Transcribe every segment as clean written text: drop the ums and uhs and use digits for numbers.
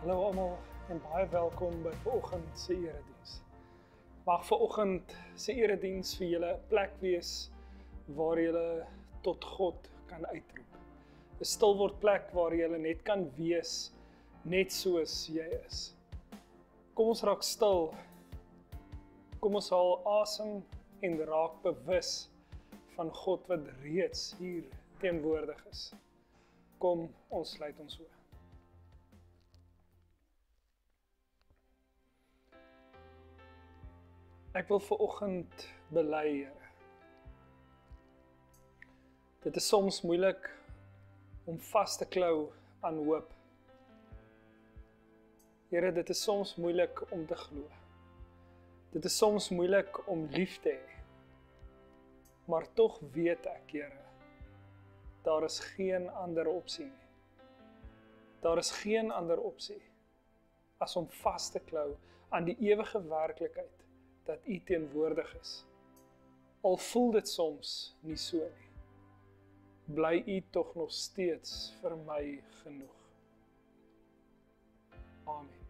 Hallo almal en baie welkom by vanoggend se erediens. Mag vanoggend se erediens vir julle 'n plek wees waar julle tot God kan uitroep. 'n Stilword plek waar julle net kan wees net soos jy is. Kom ons raak stil. Kom ons haal asem en raak bewus van God wat reeds hier teenwoordig is. Kom ons sluit ons oë. Ek wil vanoggend bely, Here. Dit is soms moeilik om vas te klou aan hoop. Here, dit is soms moeilik om te glo. Dit is soms moeilik om lief te hê. Maar tog weet ek, Here, daar is geen ander opsie nie. Daar is geen ander opsie as om vas te klou aan die ewige werklikheid dat U teenwoordig is. Al voel dit soms nie so nie. Bly U tog nog steeds vir my genoeg. Amen.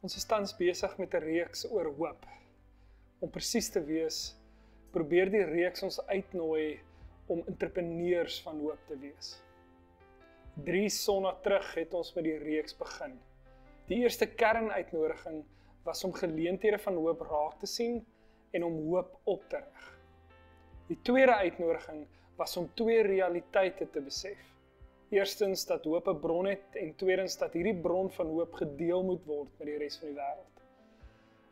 Ons is tans besig met 'n reeks oor hoop. Om presies te wees, probeer die reeks ons uitnooi om entrepreneurs van hoop te wees. 3 sonnae terug het ons met die reeks begin. Die eerste kernuitnodiging was om geleenthede van hoop raak te sien en om hoop op te rig. Die tweede uitnodiging was om 2 realiteite te besef. Eerstens dat hoop 'n bron het en tweedens dat hierdie bron van hoop gedeel moet word met die res van die wêreld.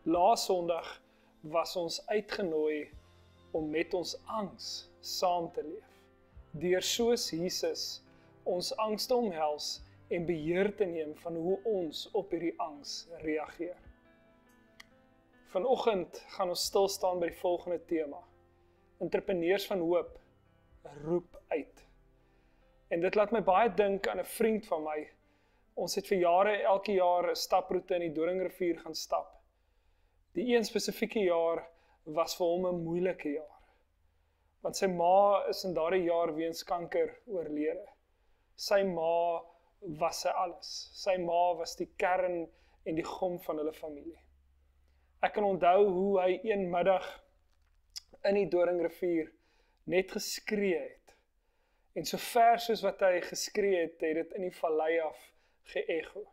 Laas Sondag was ons uitgenooi om met ons angs saam te leef. Deur soos Jesus ons angs te omhels en beheer te neem van hoe ons op hierdie angs reageer. Vanoggend gaan ons stil staan by die volgende tema. Entrepreneurs van hoop roep uit. En dit laat my baie dink aan 'n vriend van my. Ons het vir jare elke jaar 'n staproete in die Doringrivier gaan stap. Die een spesifieke jaar was vir hom 'n moeilike jaar. Want sy ma is in daardie jaar weens kanker oorlede. Sy ma was sy alles. Sy ma was die kern en die gom van hulle familie. Ek kan onthou hoe hy een middag in die Doringrivier net geskree het. En so ver soos wat hy geskree het, het dit in die vallei af geëcho.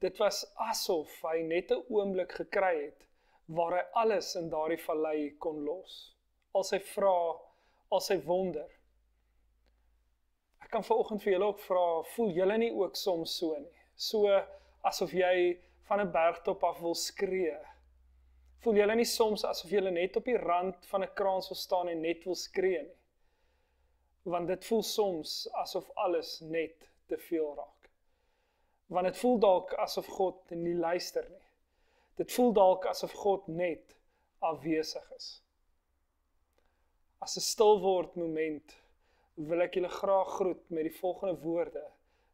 Dit was asof hy net 'n oomblik gekry het waar hy alles in daardie vallei kon los. Al sy vrae, al sy wonder. Ek kan vanoggend vir julle ook vra, voel julle nie ook soms so nie? So asof jy van 'n bergtop af wil skree. Voel julle nie soms asof julle net op die rand van 'n kraans wil staan en net wil skree nie? Want dit voel soms asof alles net te veel raak. Want dit voel dalk asof God nie luister nie. Dit voel dalk asof God net afwesig is. As 'n stilword moment wil ek julle graag groet met die volgende woorde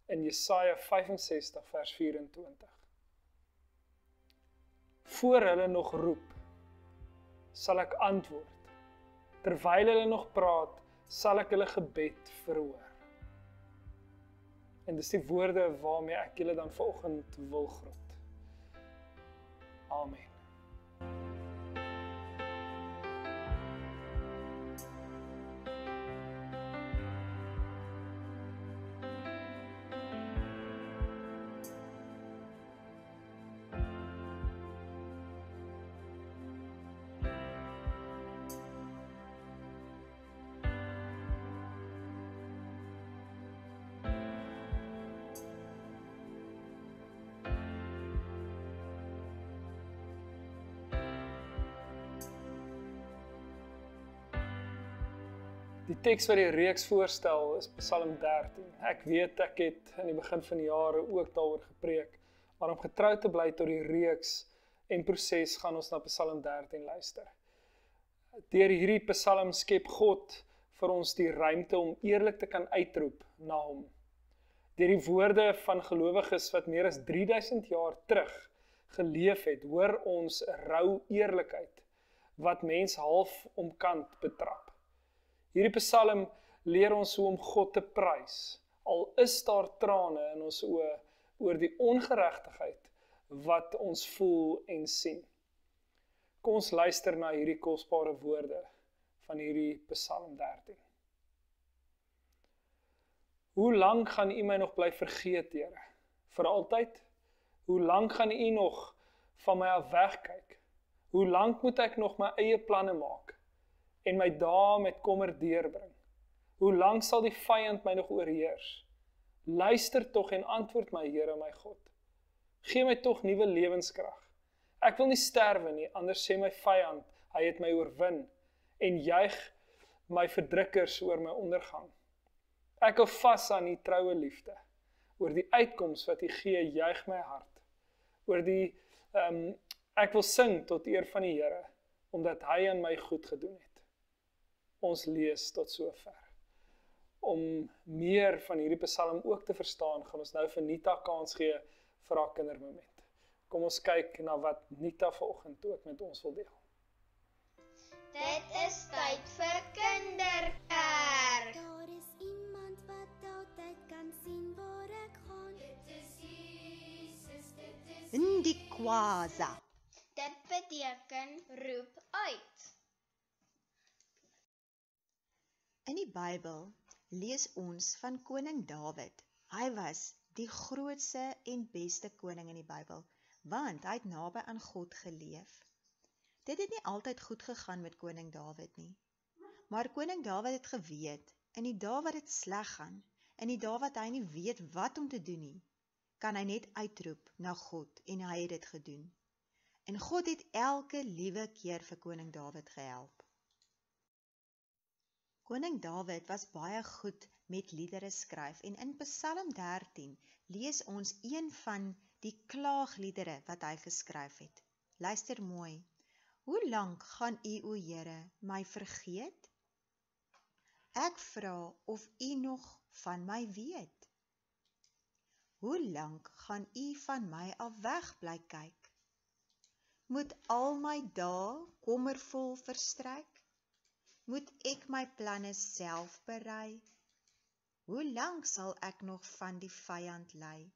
in Jesaja 65 vers 24. Voor hulle nog roep, sal ek antwoord. Terwyl hulle nog praat, sal ek hulle gebed verhoor. En dis die woorde waarmee ek julle dan vanoggend wil groet. Amen. Die teks wat die reeks voorstel is Psalm 13. Ek weet ek het in die begin van die jare ook daaroor gepreek, maar om getrou te bly tot die reeks en proses gaan ons na Psalm 13 luister. Deur hierdie Psalm skep God vir ons die ruimte om eerlik te kan uitroep na hom. Deur die woorde van gelowiges wat meer as 3000 jaar terug geleef het, hoor ons 'n rou eerlikheid wat mens half omkant betrap. Hierdie Psalm leer ons hoe om God te prys, al is daar trane in ons oë oor die ongeregtigheid wat ons voel en sien. Kom ons luister na hierdie kosbare woorde van hierdie Psalm 13. Hoe lank gaan U my nog bly vergeet, Here? Vir altyd? Hoe lank gaan U nog van my af wegkyk? Hoe lank moet ek nog my eie planne maak en my dae met kommer deurbring? Hoe lank sal die vyand my nog oorheers? Luister tog en antwoord my, Here my God. Gee my tog nuwe lewenskrag. Ek wil nie sterwe nie, anders sê my vyand, hy het my oorwin, en juig my verdrukkers oor my ondergang. Ek hou vas aan U troue liefde. Oor die uitkoms wat U gee, juig my hart. Oor die ek wil sing tot eer van die Here, omdat hy aan my goed gedoen het. Ons lees tot sover. Om meer van hierdie Psalm ook te verstaan, gaan ons nou vir Nita kans gee vir haar kindermoment. Kom ons kyk na wat Nita vanoggend ook met ons wil deel. Dit is tyd vir kinderkerk. Daar is iemand wat altyd kan sien waar ek gaan. Dit is Jesus, dit is Ndikwaza. Dit beteken roep uit. In die Bybel lees ons van koning Dawid. Hy was die grootste en beste koning in die Bybel, want hy het naby aan God geleef. Dit het nie altyd goed gegaan met koning Dawid nie. Maar koning Dawid het geweet, in die dae wat dit sleg gaan, in die dae wat hy nie weet wat om te doen nie, kan hy net uitroep na God en hy het dit gedoen. En God het elke liewe keer vir koning Dawid gehelp. Koning Dawid was baie goed met liedere skryf en in Psalm 13 lees ons een van die klaagliedere wat hy geskryf het. Luister mooi. Hoe lank gaan U, o Here, my vergeet? Ek vra of U nog van my weet. Hoe lank gaan U van my af weg bly kyk? Moet al my dae kommervol verstryk? Moet ek my planne self berei? Hoe lank sal ek nog van die vyand ly?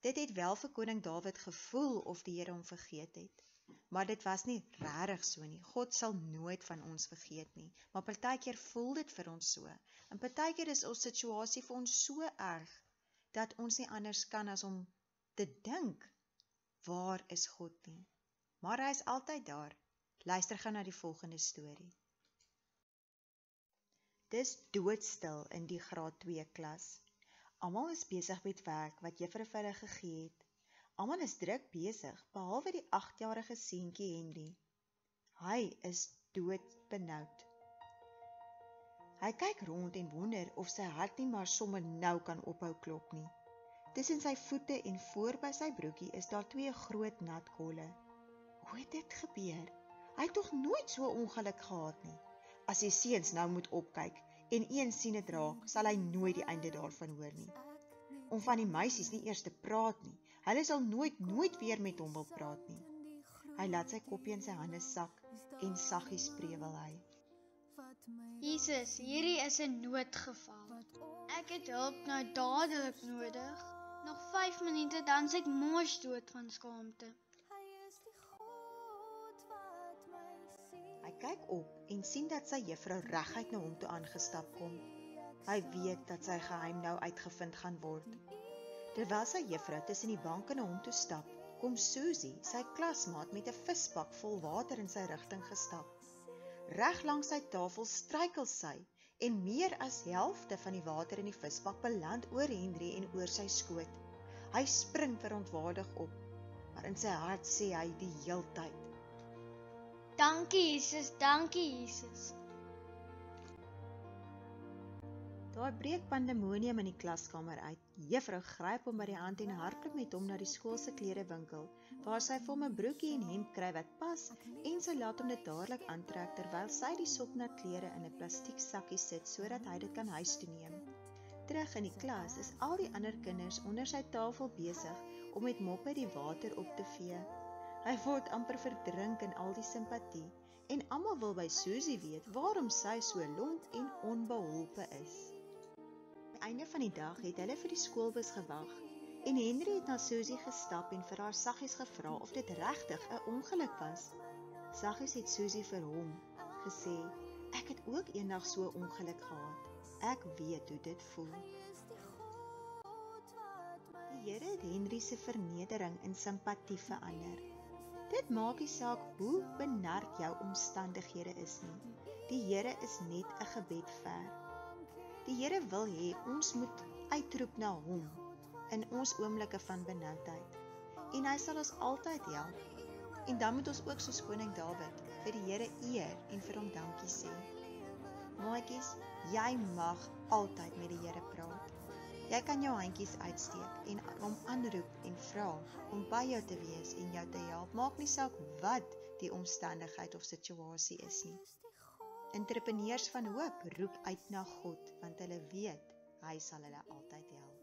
Dit het wel vir koning Dawid gevoel of die Here hom vergeet het, maar dit was nie regtig so nie. God sal nooit van ons vergeet nie, maar partykeer voel dit vir ons so. En partykeer is ons situasie vir ons so erg, dat ons nie anders kan as om te dink, waar is God nie? Maar hy is altyd daar. Luister gou na die volgende storie. Dis doodstil in die graad 2 klas. Almal is besig met werk wat juffrou vir hulle gegee het. Almal is druk besig, behalwe die 8-jarige seentjie Henry. Hy is doodbenoud. Hy kyk rond en wonder of sy hart nie maar sommer nou kan ophou klop nie. Tussen sy voete en voor by sy broekie is daar 2 groot nat kolle. Hoe het dit gebeur? Hy het tog nooit so ongeluk gehad nie. As die seuns nou moet opkyk en een sien dit raak, sal hy nooit die einde daarvan hoor nie. Om van die meisies nie eers te praat nie. Hulle sal nooit weer met hom wil praat nie. Hy laat sy koppie in sy hande sak en saggies prewel hy. Jesus, hierdie is 'n noodgeval. Ek het hulp nou dadelik nodig. Nog 5 minute dan is ek mors dood van skaamte. Hy kyk op en sien dat sy juffrou reguit na hom toe aangestap kom. Hy weet dat sy geheim nou uitgevind gaan word. Terwyl sy juffrou tussen die banke na hom toe stap, kom Susie, sy klasmaat, met 'n visbak vol water in sy rigting gestap. Reg langs sy tafel struikel sy en meer as helfte van die water in die visbak beland oor Henry en oor sy skoot. Hy spring verontwaardig op, maar in sy hart sê hy die heeltyd: Dankie Jesus, dankie Jesus. Daar breek pandemonium in die klaskamer uit. Juffrou gryp hom by die hand en hardloop met hom na die skoolse klerewinkel, waar sy vir hom 'n broekie en hemp kry wat pas en sy laat hom dit dadelik aantrek terwyl sy die soknat klere in 'n plastiek sakkie sit sodat hy dit kan huis toe neem. Terug in die klas is al die ander kinders onder sy tafel besig om met moppe die water op te vee. Hy word amper verdrink in al die simpatie en almal wil by Susie weet waarom sy so lont en onbeholpe is. Aan die einde van die dag het hulle vir die skoolbus gewag en Henry het na Susie gestap en vir haar saggies gevra of dit regtig 'n ongeluk was. Saggies het Susie vir hom gesê, ek het ook eendag so 'n ongeluk gehad. Ek weet hoe dit voel. Die Here het Henry se vernedering in simpatie verander. Dit maak nie saak hoe benard jou omstandighede is nie. Die Here is net 'n gebed ver. Die Here wil hê ons moet uitroep na hom in ons oomblikke van benoudheid. En hy sal ons altyd help. En dan moet ons ook soos koning Dawid vir die Here eer en vir hom dankie sê. Maatjies, jy mag altyd met die Here praat. Jy kan jou handjies uitsteek en hom aanroep en vra om by jou te wees en jou te help. Maak nie saak wat die omstandigheid of situasie is nie. Entrepreneurs van hoop roep uit na God, want hulle weet, hy sal hulle altyd help.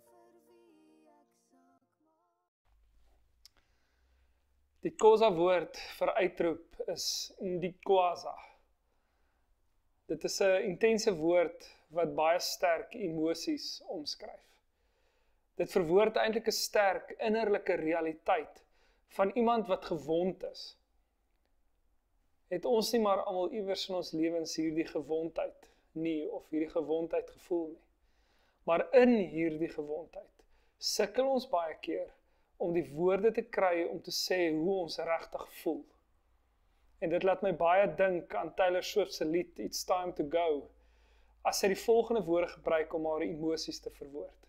Die Xhosa woord vir uitroep is Ndikwaza. Dit is 'n intense woord wat baie sterk emosies omskryf. Dit verwoord eintlik 'n sterk innerlike realiteit van iemand wat gewond is. Het ons nie maar almal iewers in ons lewens hierdie gewondheid nie, of hierdie gewondheid gevoel nie. Maar in hierdie gewondheid sukkel ons baie keer om die woorde te kry om te sê hoe ons regtig voel. En dit laat my baie dink aan Taylor Swift se lied It's Time to Go, as sy die volgende woorde gebruik om haar emosies te verwoord.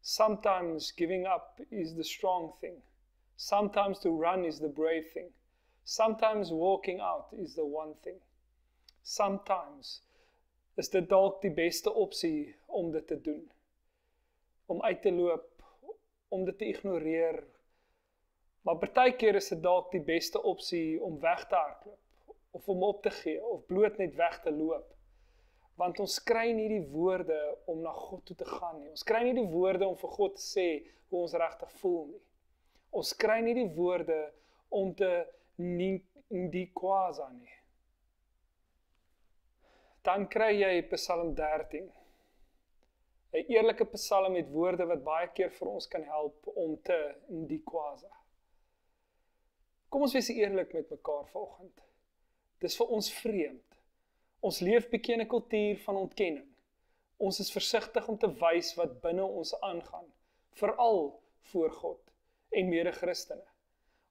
Sometimes giving up is the strong thing. Sometimes to run is the brave thing. Sometimes walking out is the one thing. Sometimes is dit dalk die beste opsie om dit te doen. Om uit te loop, om dit te ignoreer. Maar partykeer is dit dalk die beste opsie om weg te hardloop, of om op te gee, of bloot net weg te loop. Want ons kry nie die woorde om na God toe te gaan nie. Ons kry nie die woorde om vir God te sê hoe ons regtig voel nie. Ons kry nie die woorde om te Ndikwaza nie. Dan kry jy Psalm 13. 'n eerlike psalm met woorde wat baie keer vir ons kan help om te Ndikwaza. Kom ons wees eerlik met mekaar vanoggend. Dis vir ons vreemd. Ons leef bietjie in 'n kultuur van ontkenning. Ons is versigtig om te wys wat binne ons aangaan, veral voor God en mede-Christene.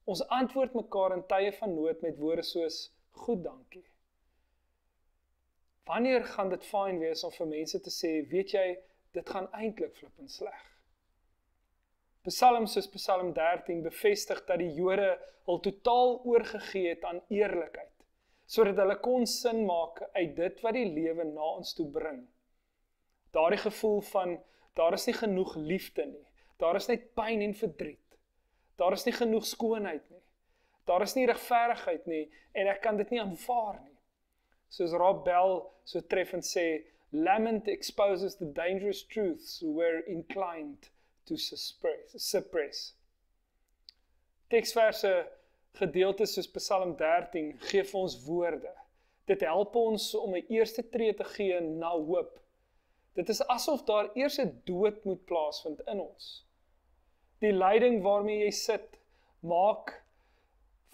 Ons antwoord mekaar in tye van nood met woorde soos goed dankie. Wanneer gaan dit fyn wees om vir mense te sê, weet jy, dit gaan eintlik flippend sleg. Psalms soos Psalm 13 bevestig dat die Jode hul totaal oorgegee het aan eerlikheid, sodat hulle kon sin maak uit dit wat die lewe na ons toe bring. Daardie gevoel van, daar is nie genoeg liefde nie, daar is net pyn en verdriet, daar is nie genoeg skoonheid nie, daar is nie regverdigheid nie, en ek kan dit nie aanvaar nie. Soos Rob Bell so treffend sê, lament exposes the dangerous truths we're inclined to suppress. Teksverse gedeeltes soos Psalm 13 gee vir ons woorde. Dit help ons om 'n eerste tree te gee na hoop. Dit is asof daar eers 'n dood moet plaasvind in ons. Die lyding waarmee jy sit, maak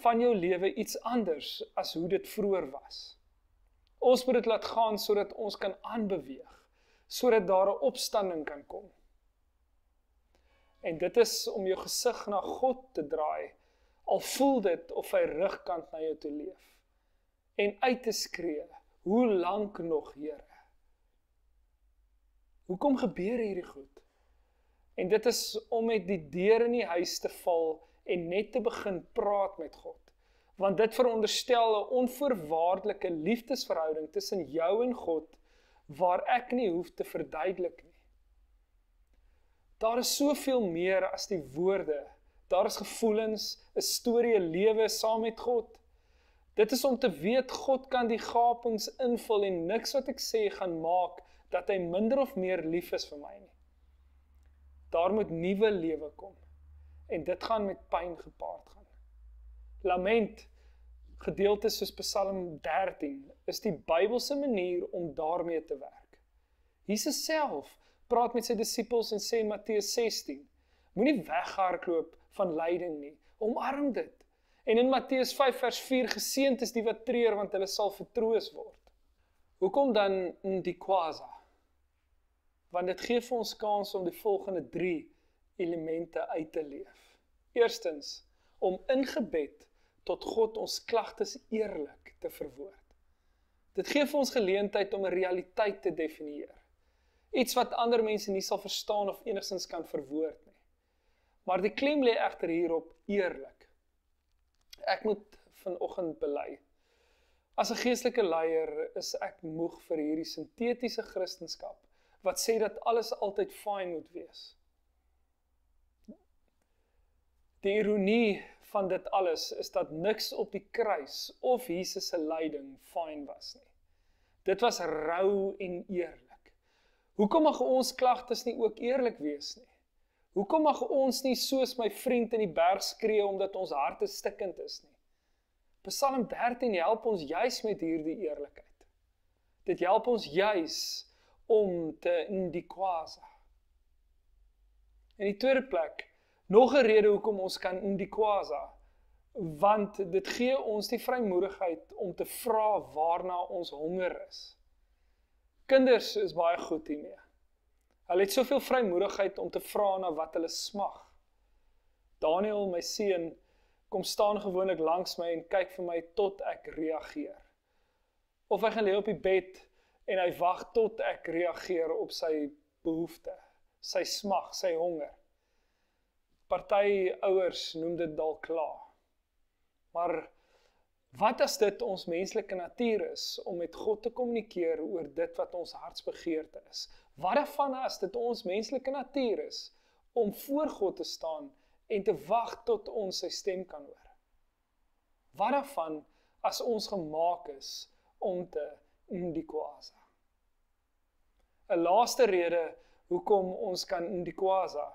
van jou lewe iets anders as hoe dit vroeër was. Ons moet dit laat gaan sodat ons kan aanbeweeg, sodat daar 'n opstanding kan kom. En dit is om jou gesig na God te draai, al voel dit of hy rugkant na jou toe leef, en uit te skree, hoe lank nog, Here? Hoekom gebeur hierdie goed? En dit is om met die deur in die huis te val en net te begin praat met God. Want dit veronderstel 'n onvoorwaardelike liefdesverhouding tussen jou en God, waar ek nie hoef te verduidelik nie. Daar is soveel meer as die woorde. Daar is gevoelens, 'n storie, 'n lewe saam met God. Dit is om te weet God kan die gapings invul en niks wat ek sê gaan maak dat hy minder of meer lief is vir my nie. Daar moet nuwe lewe kom en dit gaan met pyn gepaard gaan. Lament, gedeeltes soos Psalm 13, is die Bybelse manier om daarmee te werk. Jesus self praat met sy disippels en sê in Matteus 16, moenie weghardloop van lyding nie, omarm dit. En in Matteus 5 vers 4, geseënd is die wat treur, want hulle sal vertroos word. Hoekom dan ndikwaza? Want dit gee vir ons kans om die volgende 3 elemente uit te leef. Eerstens, om in gebed tot God ons klagtes eerlik te verwoord. Dit gee vir ons geleentheid om 'n realiteit te definieer. Iets wat ander mense nie sal verstaan of enigstens kan verwoord nie. Maar die klem lê egter hierop eerlik. Ek moet vanoggend bely. As 'n geestelike leier is ek moeg vir hierdie sintetiese Christendom wat sê dat alles altyd fyn moet wees. Die ironie van dit alles is dat niks op die kruis of Jesus se lyding fyn was nie. Dit was rou en eerlik. Hoekom mag ons klagtes nie ook eerlik wees nie? Hoekom mag ons nie soos my vriend in die berg skree omdat ons harte stikkend is nie? Psalm 13 help ons juis met hierdie eerlikheid. Dit help ons juis om te ndikwaza. In die tweede plek, nog 'n rede hoekom ons kan ndikwaza, want dit gee ons die vrymoedigheid om te vra waarna ons honger is. Kinders is baie goed hiermee. Hulle het soveel vrymoedigheid om te vra na wat hulle smag. Daniel, my seun, kom staan gewoonlik langs my en kyk vir my tot ek reageer. Of hy gaan lê op die bed en hy wag tot ek reageer op sy behoefte, sy smag, sy honger. Party ouers noem dit dalk klaar. Maar wat as dit ons menslike natuur is om met God te kommunikeer oor dit wat ons hartsbegeerte is? Wat daarvan as dit ons menslike natuur is om voor God te staan en te wag tot ons sy stem kan hoor? Wat daarvan as ons gemaak is om te ndikwaza? 'n laaste rede hoekom ons kan ndikwaza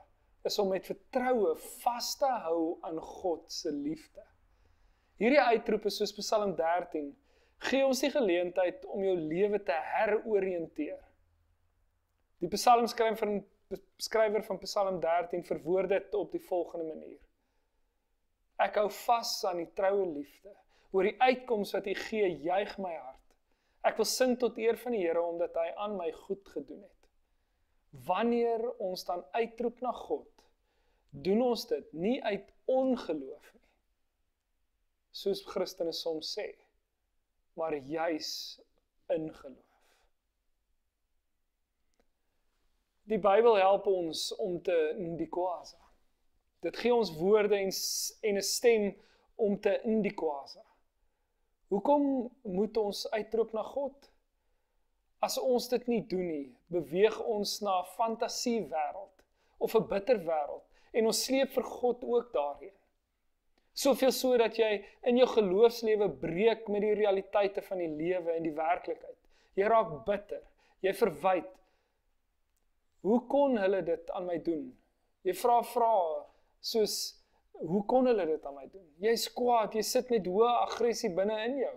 is om met vertroue vas te hou aan God se liefde. Hierdie uitroepe soos Psalm 13 gee ons die geleentheid om jou lewe te heroriënteer. Die psalmskrywer van Psalm 13 verwoord dit op die volgende manier. Ek hou vas aan die troue liefde. Oor die uitkoms wat hy gee, juig my hart. Ek wil sing tot eer van die Here omdat hy aan my goed gedoen het. Wanneer ons dan uitroep na God, doen ons dit nie uit ongeloof nie, soos Christene soms sê, maar juis in geloof. Die Bybel help ons om te ndikwaza. Dit gee ons woorde en 'n stem om te ndikwaza. Hoekom moet ons uitroep na God? As ons dit nie doen nie, beweeg ons na 'n fantasiewêreld of 'n bitter wêreld en ons sleep vir God ook daarheen. Soveel so dat jy in jou geloofslewe breek met die realiteite van die lewe en die werklikheid. Jy raak bitter, jy verwyd. Hoe kon hulle dit aan my doen? Jy vra vrae soos, hoe kon hulle dit aan my doen? Jy is kwaad, jy sit met hoë aggressie binne in jou.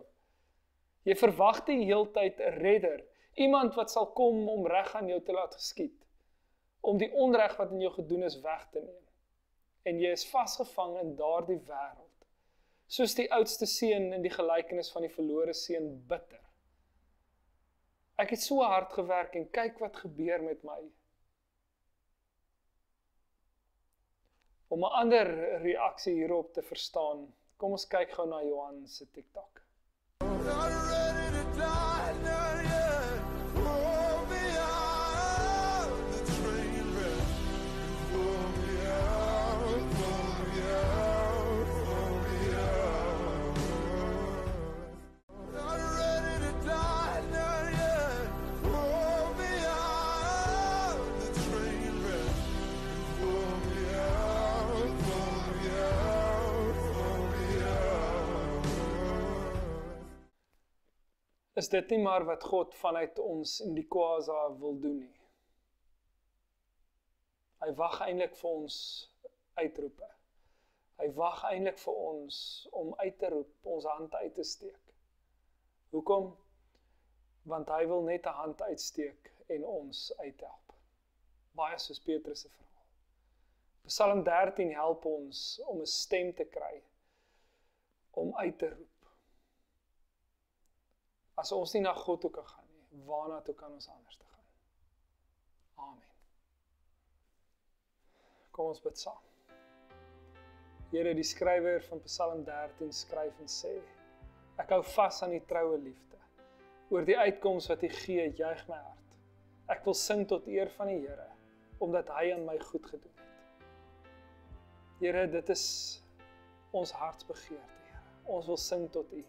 Jy verwag die heeltyd 'n redder, iemand wat sal kom om reg aan jou te laat geskied, om die onreg wat in jou gedoen is weg te neem. En jy is vasgevang in daardie wêreld, soos die oudste seun in die gelykenis van die verlore seun bitter. Ek het so hard gewerk en kyk wat gebeur met my. Om 'n ander reaksie hierop te verstaan, kom ons kyk gou na Johan se TikTok. is dit nie maar wat God vanuit ons in die Kwasa wil doen nie. Hy wag eintlik vir ons uitroepe. Hy wag eintlik vir ons om uit te roep, ons hand uit te steek. Hoekom? Want hy wil net 'n hand uitsteek en ons uithelp. Baie soos Petrus se verhaal. Psalm 13 help ons om 'n stem te kry, om uit te roep. As ons nie na God toe kan gaan nie, waarna toe kan ons anders te gaan? Amen. Kom ons bid saam. Here, die skrywer van Psalm 13 skryf en sê, ek hou vas aan die troue liefde. Oor die uitkoms wat U gee, juig my hart. Ek wil sing tot eer van die Here, omdat hy aan my goed gedoen het. Here, dit is ons hartsbegeerte, Here. Ons wil sing tot U.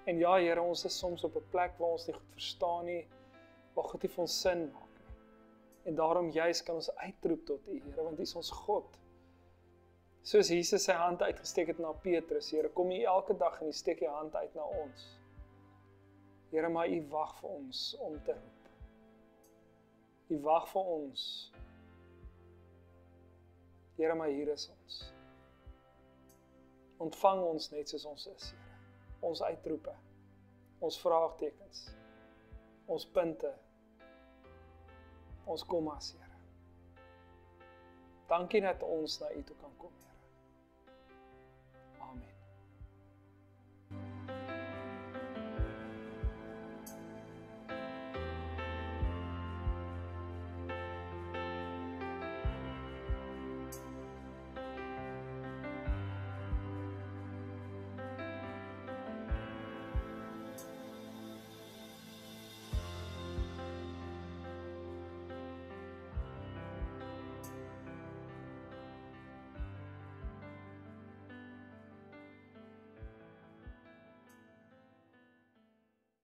En ja, Here, ons is soms op 'n plek waar ons nie goed verstaan nie, waar goed nie vir ons sin maak nie. En daarom juis kan ons uitroep tot U, Here, want U is ons God. Soos Jesus sy hand uitgesteek het na Petrus, Here, kom U elke dag en U steek U hand uit na ons. Here, maar U wag vir ons om te roep. U wag vir ons. Here, maar hier is ons. Ontvang ons net soos ons is, Here. Ons uitroepe, ons vraagtekens, ons punte, ons kommas, Here. Dankie dat ons na U toe kan kom, Here.